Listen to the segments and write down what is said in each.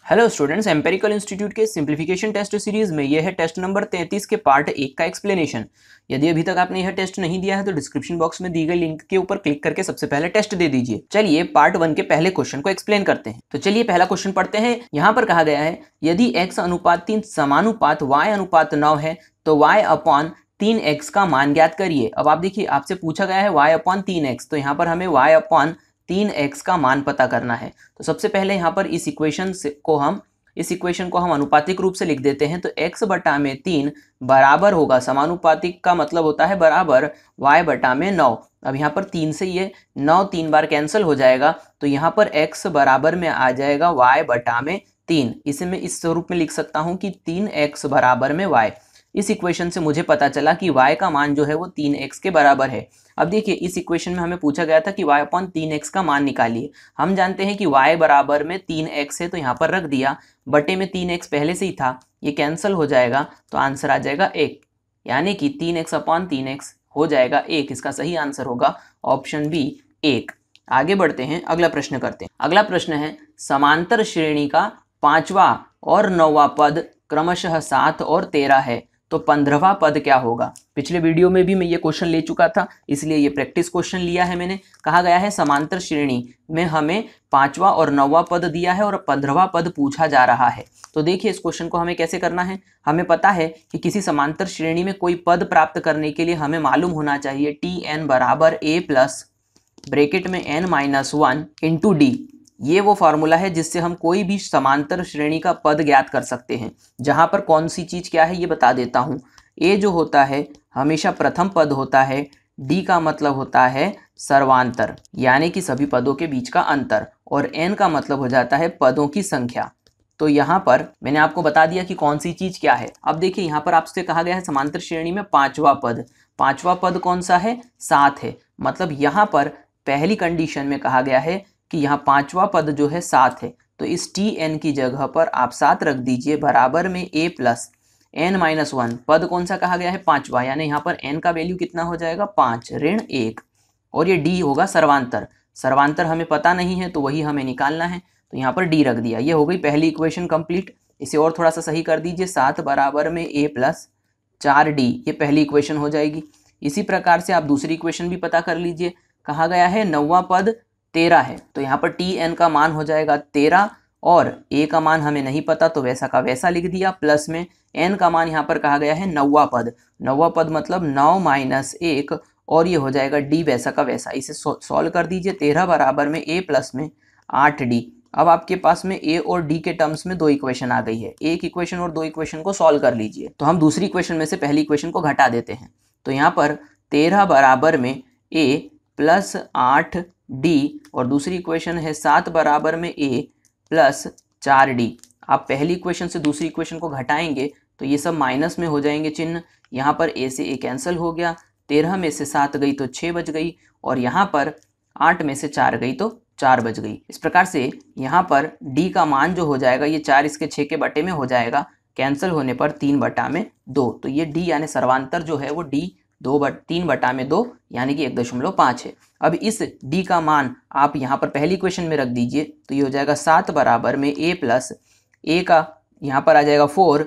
Hello students, empirical institute के simplification test series में यह है टेस्ट नंबर 33 के पार्ट 1 का एक्सप्लेनेशन। यदि अभी तक आपने यह टेस्ट नहीं दिया है तो डिस्क्रिप्शन बॉक्स में दी गई लिंक के ऊपर क्लिक करके सबसे पहले टेस्ट दे दीजिए। चलिए पार्ट 1 के पहले क्वेश्चन को एक्सप्लेन करते हैं। तो चलिए पहला क्वेश्चन पढ़ते हैं। यहाँ पर कहा गया है यदि x अनुपात 3 समानुपात y अनुपात 9 है तो y अपॉन 3x का मान ज्ञात करिए। अब आप देखिए आपसे पूछा गया है y अपॉन 3x, तो यहाँ पर हमें y अपॉन 3x का मान पता करना है। तो सबसे पहले यहाँ पर इस इक्वेशन को हम अनुपातिक रूप से लिख देते हैं। तो x बटा में 3 बराबर होगा, समानुपातिक का मतलब होता है बराबर y बटा में 9। अब यहाँ पर 3 से ये 9 3 बार कैंसिल हो जाएगा, तो यहाँ पर x बराबर में आ जाएगा y बटा में 3। इसे मैं इस स्वरूप में लिख सकता हूँ कि 3x बराबर में y। इस इक्वेशन से मुझे पता चला कि y का मान जो है वो 3x के बराबर है। अब देखिए इस इक्वेशन में हमें पूछा गया था कि y अपॉन 3x का मान निकालिए। हम जानते हैं कि y बराबर में 3x है, तो यहाँ पर रख दिया, बटे में 3x पहले से ही था, ये कैंसिल हो जाएगा तो आंसर आ जाएगा 1, यानी कि 3x अपॉन 3x हो जाएगा 1। इसका सही आंसर होगा ऑप्शन बी 1। आगे बढ़ते हैं, अगला प्रश्न करते हैं। अगला प्रश्न है समांतर श्रेणी का 5वां और 9वां पद क्रमशः 7 और 13 है, तो 15वां पद क्या होगा। पिछले वीडियो में भी मैं ये क्वेश्चन ले चुका था, इसलिए ये प्रैक्टिस क्वेश्चन लिया है मैंने। कहा गया है समांतर श्रेणी में हमें 5वां और 9वां पद दिया है और 15वां पद पूछा जा रहा है। तो देखिए इस क्वेश्चन को हमें कैसे करना है। हमें पता है कि किसी समांतर श्रेणी में कोई पद प्राप्त करने के लिए हमें मालूम होना चाहिए Tn बराबर a प्लस ब्रैकेट में n-1 इंटू डी। ये वो फार्मूला है जिससे हम कोई भी समांतर श्रेणी का पद ज्ञात कर सकते हैं। जहां पर कौन सी चीज क्या है ये बता देता हूं। ए जो होता है हमेशा प्रथम पद होता है, डी का मतलब होता है सर्वांतर यानी कि सभी पदों के बीच का अंतर, और एन का मतलब हो जाता है पदों की संख्या। तो यहाँ पर मैंने आपको बता दिया कि कौन सी चीज क्या है। अब देखिए यहाँ पर आपसे कहा गया है समांतर श्रेणी में 5वां पद। 5वां पद कौन सा है, 7 है। मतलब यहाँ पर पहली कंडीशन में कहा गया है कि यहाँ 5वां पद जो है 7 है, तो इस Tn की जगह पर आप 7 रख दीजिए बराबर में a प्लस n-1। पद कौन सा कहा गया है, 5वां, यानी यहाँ पर n का वैल्यू कितना हो जाएगा 5 ऋण 1, और ये d होगा सर्वांतर। सर्वांतर हमें पता नहीं है तो वही हमें निकालना है, तो यहाँ पर d रख दिया। ये हो गई पहली इक्वेशन कंप्लीट। इसे और थोड़ा सा सही कर दीजिए, 7 बराबर में a प्लस 4d, ये पहली इक्वेशन हो जाएगी। इसी प्रकार से आप दूसरी इक्वेशन भी पता कर लीजिए। कहा गया है 9वां पद 13 है, तो यहाँ पर Tn का मान हो जाएगा 13 और a का मान हमें नहीं पता तो वैसा का वैसा लिख दिया, प्लस में n का मान यहाँ पर कहा गया है 9वां पद। 9वां पद मतलब 9 माइनस 1, और ये हो जाएगा d वैसा का वैसा। इसे सॉल्व कर दीजिए, 13 बराबर में a प्लस में 8d। अब आपके पास में a और d के टर्म्स में 2 इक्वेशन आ गई है। एक इक्वेशन और 2 इक्वेशन को सॉल्व कर लीजिए। तो हम दूसरी इक्वेशन में से पहली इक्वेशन को घटा देते हैं। तो यहाँ पर 13 बराबर में a प्लस 8d, और दूसरी इक्वेशन है 7 बराबर में a प्लस 4d। आप पहली इक्वेशन से दूसरी इक्वेशन को घटाएंगे तो ये सब माइनस में हो जाएंगे चिन्ह। यहाँ पर a से a कैंसिल हो गया, 13 में से 7 गई तो 6 बच गई, और यहाँ पर 8 में से 4 गई तो 4 बच गई। इस प्रकार से यहाँ पर d का मान जो हो जाएगा ये 4 इसके 6 के बटे में हो जाएगा, कैंसिल होने पर 3 बटा में 2। तो ये d यानी सर्वांतर जो है वो d 3 बटा में 2 यानी कि 1.5 है। अब इस d का मान आप यहाँ पर पहली इक्वेशन में रख दीजिए, तो ये हो जाएगा 7 बराबर में a प्लस a का यहाँ पर आ जाएगा 4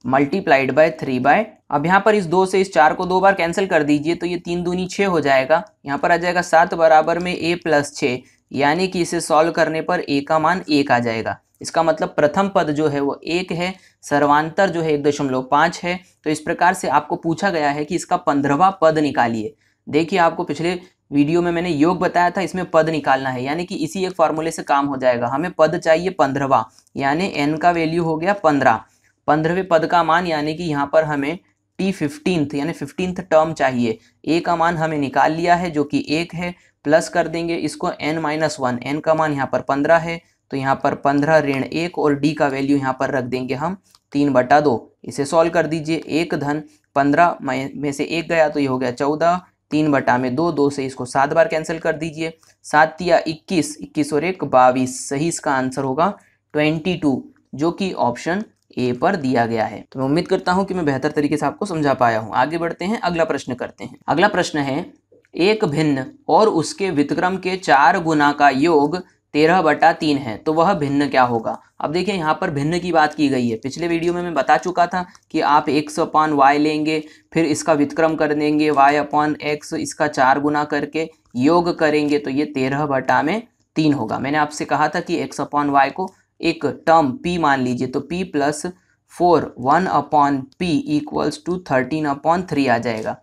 मल्टीप्लाइड बाय 3 अब यहाँ पर इस 2 से इस 4 को 2 बार कैंसिल कर दीजिए, तो ये 3 दूनी 6 हो जाएगा। यहाँ पर आ जाएगा 7 बराबर में a प्लस 6, यानी कि इसे सॉल्व करने पर a का मान 1 आ जाएगा। इसका मतलब प्रथम पद जो है वो 1 है, सर्वांतर जो है 1.5 है। तो इस प्रकार से आपको पूछा गया है कि इसका 15वां पद निकालिए। देखिए आपको पिछले वीडियो में मैंने योग बताया था, इसमें पद निकालना है, यानी कि इसी एक फॉर्मूले से काम हो जाएगा। हमें पद चाहिए 15वां, यानी n का वैल्यू हो गया 15। 15वें पद का मान यानी कि यहाँ पर हमें T15 यानी 15th टर्म चाहिए। a का मान हमें निकाल लिया है जो कि 1 है, प्लस कर देंगे इसको n-1। n का मान यहाँ पर 15 है, तो यहाँ पर 15 ऋण 1, और d का वैल्यू यहाँ पर रख देंगे हम 3/2। इसे सॉल्व कर दीजिए, 1 धन 15 में से 1 गया तो ये हो गया 14, 3 बटा में 2, 2 से इसको 7 बार कैंसिल कर दीजिए, 7 या 21, 21 और 1 22। सही इसका आंसर होगा 22, जो कि ऑप्शन ए पर दिया गया है। तो मैं उम्मीद करता हूं कि मैं बेहतर तरीके से आपको समझा पाया हूं। आगे बढ़ते हैं, अगला प्रश्न करते हैं। अगला प्रश्न है एक भिन्न और उसके व्युत्क्रम के 4 गुना का योग 13/3 है तो वह भिन्न क्या होगा। अब देखिए यहाँ पर भिन्न की बात की गई है। पिछले वीडियो में मैं बता चुका था कि आप x/y लेंगे, फिर इसका व्युत्क्रम कर देंगे y/x, इसका 4 गुना करके योग करेंगे तो ये 13/3 होगा। मैंने आपसे कहा था कि x/y को एक टर्म p मान लीजिए, तो p + 4 1/p = 13/3 आ जाएगा।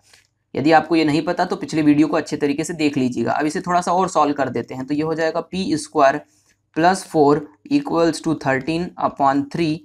यदि आपको ये नहीं पता तो पिछले वीडियो को अच्छे तरीके से देख लीजिएगा। अब इसे थोड़ा सा और सॉल्व कर देते हैं, तो ये हो जाएगा p² + 4 = 13/3p।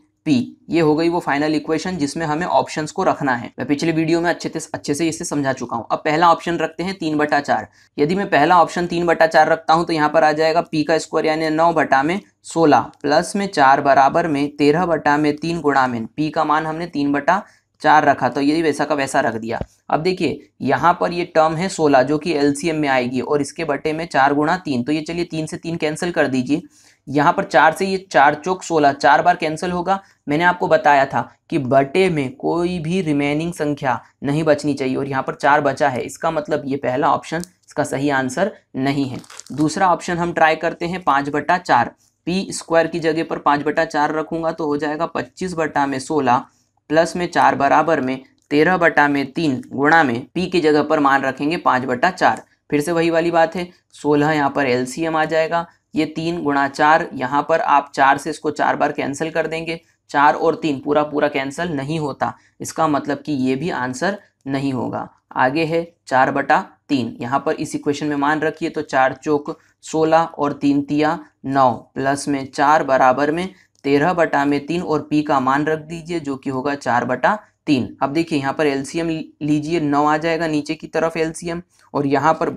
ये हो गई वो फाइनल इक्वेशन जिसमें हमें ऑप्शंस को रखना है। मैं पिछले वीडियो में अच्छे से इसे समझा चुका हूँ। अब पहला ऑप्शन रखते हैं 3/4। यदि मैं पहला ऑप्शन 3/4 रखता हूँ तो यहाँ पर आ जाएगा p² यानी 9/16 प्लस में 4 बराबर में 13/3 गुणा में p का मान हमने 3/4 रखा, तो ये वैसा का वैसा रख दिया। अब देखिए यहाँ पर ये टर्म है 16 जो कि एलसीएम में आएगी और इसके बटे में 4 गुणा 3, तो ये चलिए 3 से 3 कैंसिल कर दीजिए। यहाँ पर 4 से ये 4 चौक 16 4 बार कैंसिल होगा। मैंने आपको बताया था कि बटे में कोई भी रिमेनिंग संख्या नहीं बचनी चाहिए और यहाँ पर 4 बचा है, इसका मतलब ये पहला ऑप्शन इसका सही आंसर नहीं है। दूसरा ऑप्शन हम ट्राई करते हैं 5/4। p² की जगह पर 5/4 रखूंगा तो हो जाएगा 25/16 प्लस में 4 बराबर में 13/3 गुणा में p की जगह पर मान रखेंगे 5/4। फिर से वही वाली बात है, 16 यहाँ पर एलसीएम आ जाएगा, ये 3 गुणा 4, यहाँ पर आप 4 से इसको 4 बार कैंसिल कर देंगे, 4 और 3 पूरा कैंसिल नहीं होता, इसका मतलब कि ये भी आंसर नहीं होगा। आगे है 4/3, यहाँ पर इस इक्वेशन में मान रखिए तो 4 चौक 16 और 3 तिया 9 प्लस में 4 बराबर में 13/3 और p का मान रख दीजिए जो कि होगा 4/3। अब देखिए यहाँ पर एलसीएम लीजिए, 9 आ जाएगा नीचे की तरफ एलसीएम और यहाँ पर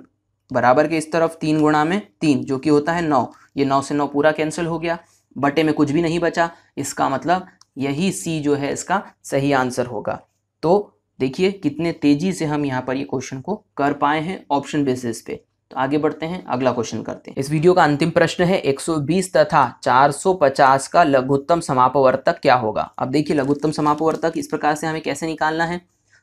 बराबर के इस तरफ 3 गुणा में 3 जो कि होता है 9, ये 9 से 9 पूरा कैंसिल हो गया, बटे में कुछ भी नहीं बचा, इसका मतलब यही सी जो है इसका सही आंसर होगा। तो देखिए कितने तेजी से हम यहाँ पर ये क्वेश्चन को कर पाए हैं ऑप्शन बेसिस पे। तो आगे बढ़ते हैं, अगला क्वेश्चन करते हैं। इस वीडियो का अंतिम प्रश्न है 120 तथा 450 का लघुत्तम समापवर्तक क्या होगा। अब देखिए लघुत्तम समापवर्तक इस प्रकार से हमें कैसे निकालना है,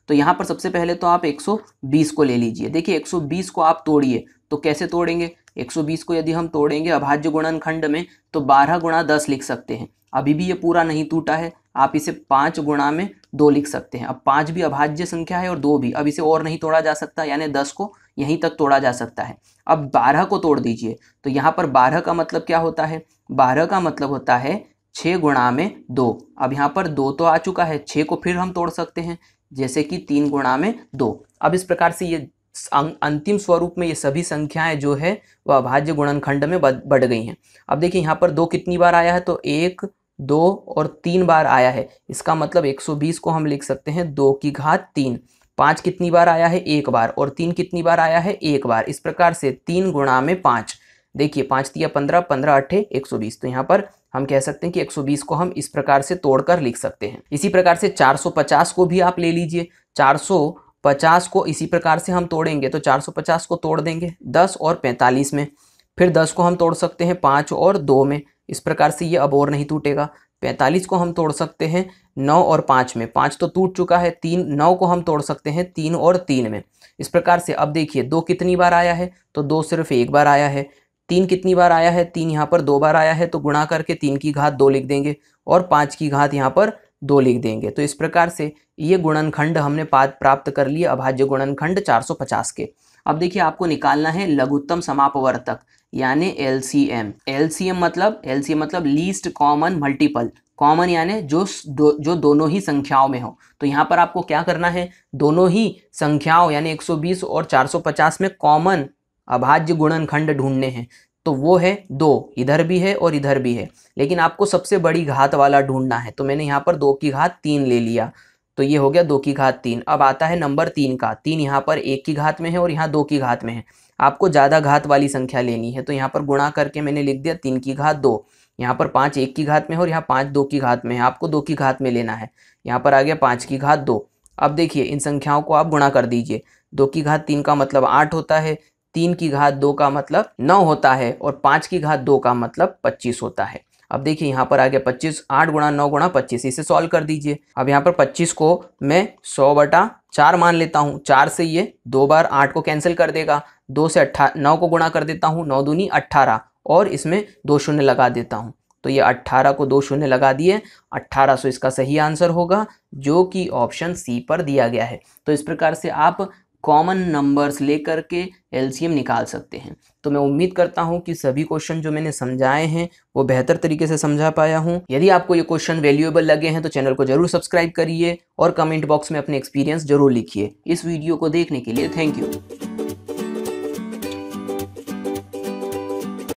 तो यहाँ पर सबसे पहले तो आप 120 को ले लीजिए। देखिए 120 को आप तोड़िए, तो कैसे तोड़ेंगे, 120 को यदि हम तोड़ेंगे अभाज्य गुणनखंड में तो 12 गुणा 10 लिख सकते हैं। अभी भी ये पूरा नहीं टूटा है, आप इसे 5 गुणा में 2 लिख सकते हैं। अब 5 भी अभाज्य संख्या है और 2 भी, अब इसे और नहीं तोड़ा जा सकता, यानी 10 को यहीं तक तोड़ा जा सकता है। अब 12 को तोड़ दीजिए, तो यहाँ पर 12 का मतलब क्या होता है, 12 का मतलब होता है 6 गुणा में 2। अब यहाँ पर 2 तो आ चुका है, 6 को फिर हम तोड़ सकते हैं जैसे कि 3 गुणा में 2। अब इस प्रकार से ये अंतिम स्वरूप में ये सभी संख्याएं जो है वह अभाज्य गुणनखंड में बढ़ गई हैं। अब देखिए यहाँ पर 2 कितनी बार आया है, तो 1 2 और 3 बार आया है, इसका मतलब 120 को हम लिख सकते हैं 2 की घात 3। 5 कितनी बार आया है, 1 बार, और 3 कितनी बार आया है, 1 बार। इस प्रकार से 3 गुणा में 5, देखिए 5 तिया 15, 15 8 120। तो यहाँ पर हम कह सकते हैं कि 120 को हम इस प्रकार से तोड़कर लिख सकते हैं। इसी प्रकार से 450 को भी आप ले लीजिए, 450 को इसी प्रकार से हम तोड़ेंगे तो 450 को तोड़ देंगे 10 और 45 में, फिर 10 को हम तोड़ सकते हैं 5 और 2 में, इस प्रकार से ये अब और नहीं टूटेगा। 45 को हम तोड़ सकते हैं 9 और 5 में, 5 तो टूट चुका है, 9 को हम तोड़ सकते हैं 3 और 3 में। इस प्रकार से अब देखिए 2 कितनी बार आया है, तो 2 सिर्फ 1 बार आया है। 3 कितनी बार आया है, 3 यहाँ पर 2 बार आया है, तो गुणा करके 3 की घात 2 लिख देंगे और 5 की घात यहाँ पर 2 लिख देंगे। तो इस प्रकार से ये गुणनखंड हमने प्राप्त कर लिया अभाज्य गुणनखंड 450 के। अब देखिए आपको निकालना है लघुत्तम समापवर्तक यानी एलसीएम। एलसीएम मतलब लीस्ट कॉमन मल्टीपल, कॉमन यानी जो दोनों ही संख्याओं में हो। तो यहाँ पर आपको क्या करना है, दोनों ही संख्याओं यानी 120 और 450 में कॉमन अभाज्य गुणनखंड ढूंढने हैं। तो वो है 2, इधर भी है और इधर भी है, लेकिन आपको सबसे बड़ी घात वाला ढूंढना है। तो मैंने यहाँ पर 2 की घात 3 ले लिया, तो ये हो गया 2 की घात 3। अब आता है नंबर 3 का, 3 यहाँ पर 1 की घात में है और यहाँ 2 की घात में है। आपको ज़्यादा घात वाली संख्या लेनी है, तो यहाँ पर गुणा करके मैंने लिख दिया 3 की घात 2। यहाँ पर 5 1 की घात में है और यहाँ 5 2 की घात में है, आपको 2 की घात में लेना है। यहाँ पर आ गया 5 की घात 2। अब देखिए इन संख्याओं को आप गुणा कर दीजिए, 2 की घात 3 का मतलब 8 होता है, 3 की घात 2 का मतलब 9 होता है और 5 की घात 2 का मतलब 25 होता है। अब देखिए यहाँ पर आ गया 25, 8 गुणा 9 गुणा 25, इसे सॉल्व कर दीजिए। अब यहाँ पर 25 को मैं 100/4 मान लेता हूँ, 4 से ये 2 बार 8 को कैंसिल कर देगा, 2 से 9 को गुणा कर देता हूँ, 9 दूनी 18 और इसमें 2 शून्य लगा देता हूँ। तो ये 18 को 2 शून्य लगा दिए, 1800 इसका सही आंसर होगा, जो कि ऑप्शन सी पर दिया गया है। तो इस प्रकार से आप कॉमन नंबर्स लेकर के एलसीएम निकाल सकते हैं। तो मैं उम्मीद करता हूं कि सभी क्वेश्चन जो मैंने समझाए हैं वो बेहतर तरीके से समझा पाया हूं। यदि आपको ये क्वेश्चन वैल्यूएबल लगे हैं तो चैनल को जरूर सब्सक्राइब करिए और कमेंट बॉक्स में अपने एक्सपीरियंस जरूर लिखिए। इस वीडियो को देखने के लिए थैंक यू।